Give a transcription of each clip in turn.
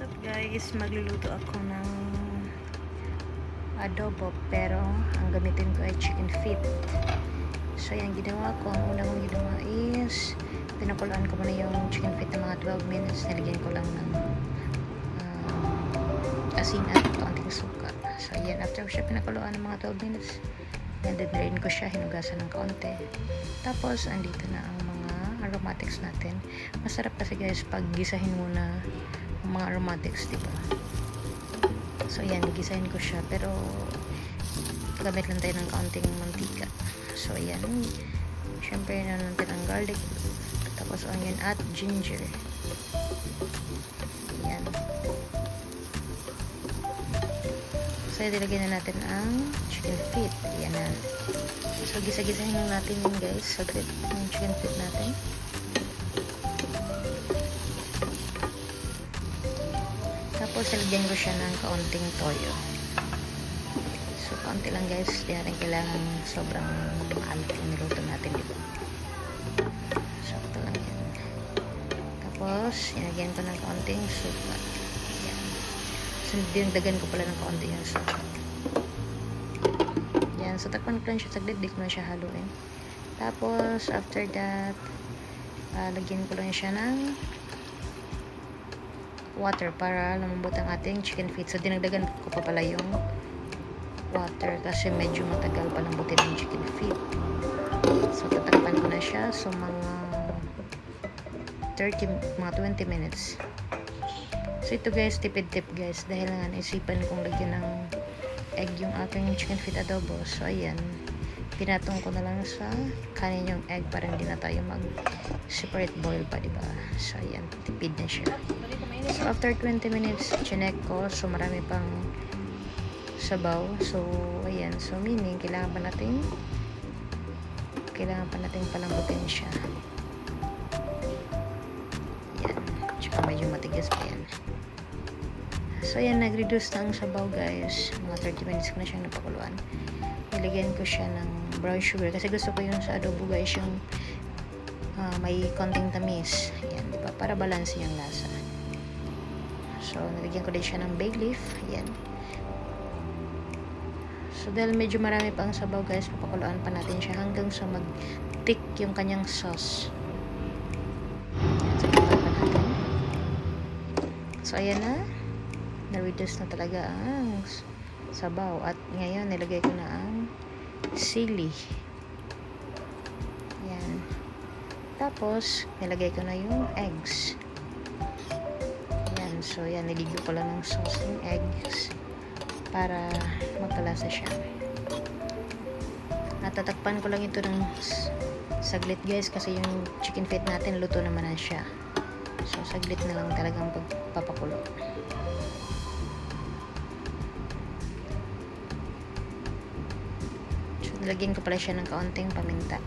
What's up guys, magluluto ako ng adobo pero ang gamitin ko ay chicken feet. So yan, ginawa ko, ang una kong ginawa is pinakuloan ko muna yung chicken feet ng mga 12 minutes. Nilagyan ko lang ng asin at konting suka. So yan, after ko siya pinakuloan ng mga 12 minutes, nandadalhin ko siya, hinugasan ng kaunti. Tapos andito na ang mga aromatics natin. Masarap kasi guys pag gisahin muna ang mga aromatics, diba? So yan, gisahin ko siya pero gamit lang tayo ng kaunting mantika. So yan, syempre na natin ang garlic, tapos onion at ginger. Yan. So ilagay na natin ang chicken feet. Yan na. So gisa-gisahin lang natin yun guys, saglit yung chicken feet natin. Tapos ilagyan ko siya ng kaunting toyo. So kaunti lang guys, di natin kailangan sobrang maalat yung niluto natin, diba? Sakto lang yan. Tapos ilagyan ko ng kaunting suka. Yan. So dinagdagan ko pala ng kaunti yung suka. Yan. So takpan ko lang siya saglit, di ko na siya haluin. Tapos after that, lagyan ko lang siya ng water para lumambot ang ating chicken feet. So dinagdagan ko pa pala yung water kasi medyo matagal pa lambutin ang chicken feet. So tatakpan ko na siya. So mga 20 minutes. So ito guys, tipid tip guys, dahil nga naisipan kong lagyan ng egg yung aking chicken feet adobo. So ayan, pinatong ko na lang sa kanin yung egg para hindi na tayo mag separate boil pa, diba? So ayan, tipid na siya. So after 20 minutes, chinek ko. So marami pang sabaw. So ayan, so meaning kailangan pa natin palambutin siya. Yan, tsaka medyo matigas pa yan. So ayan, nag-reduce na ang sabaw guys. Mga 30 minutes ko na siyang napakuluan. Nilagyan ko siya ng brown sugar kasi gusto ko yung sa adobo guys yung may konting tamis. Ayan, diba? Para balance yung lasa. So nilagyan ko din siya ng bay leaf. Ayan. So dahil medyo marami pa ang sabaw guys, papakuluan pa natin siya hanggang sa mag-thick yung kanyang sauce. So ayan na. Na-reduce na talaga ang sabaw. At ngayon, nilagay ko na ang sili. Ayan. Tapos, nilagay ko na yung eggs. Ayan. So, yan. Niligo ko lang ng sauce yung eggs para magkalasa siya. At tatakpan ko lang ito ng saglit guys kasi yung chicken feet natin luto naman na siya. So, saglit na lang talagang pagpapakulo. Lagyan ko pala siya ng kaunting paminta.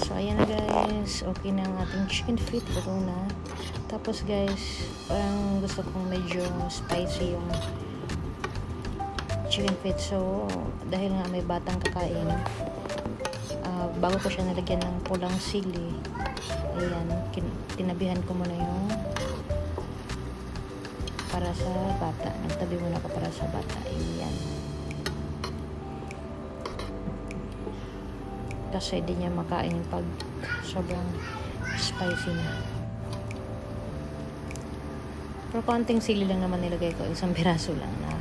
So ayan na guys, okay na ang ating chicken feet, luto na. Tapos guys, parang gusto kong medyo spicy yung chicken feet. So dahil nga may batang kakain, bago ko siya nalagyan ng pulang sili, ayan, tinabihan ko muna yung para sa bata. Nagtabi muna ko para sa bata. Ayan. Kasi di niya makain pag sobrang spicy na. Pero konting sili lang naman nilagay ko. Isang piraso lang na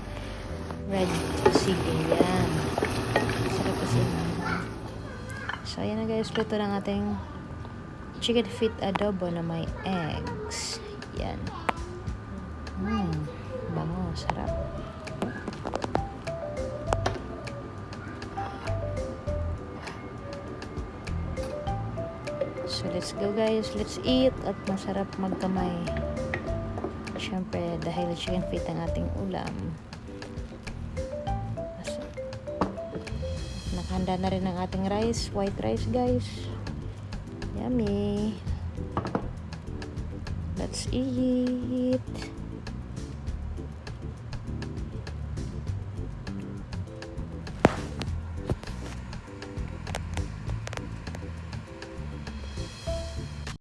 red sili. Yan. Sarap kasi. So, ayan na guys. Luto ng ating chicken feet adobo na may eggs. Yan. Bango, sarap. So let's go guys, let's eat at masarap magkamay. Syempre dahil chicken feet ang ating ulam. Nakahanda na rin ang ating rice, white rice guys. Yummy. Let's eat.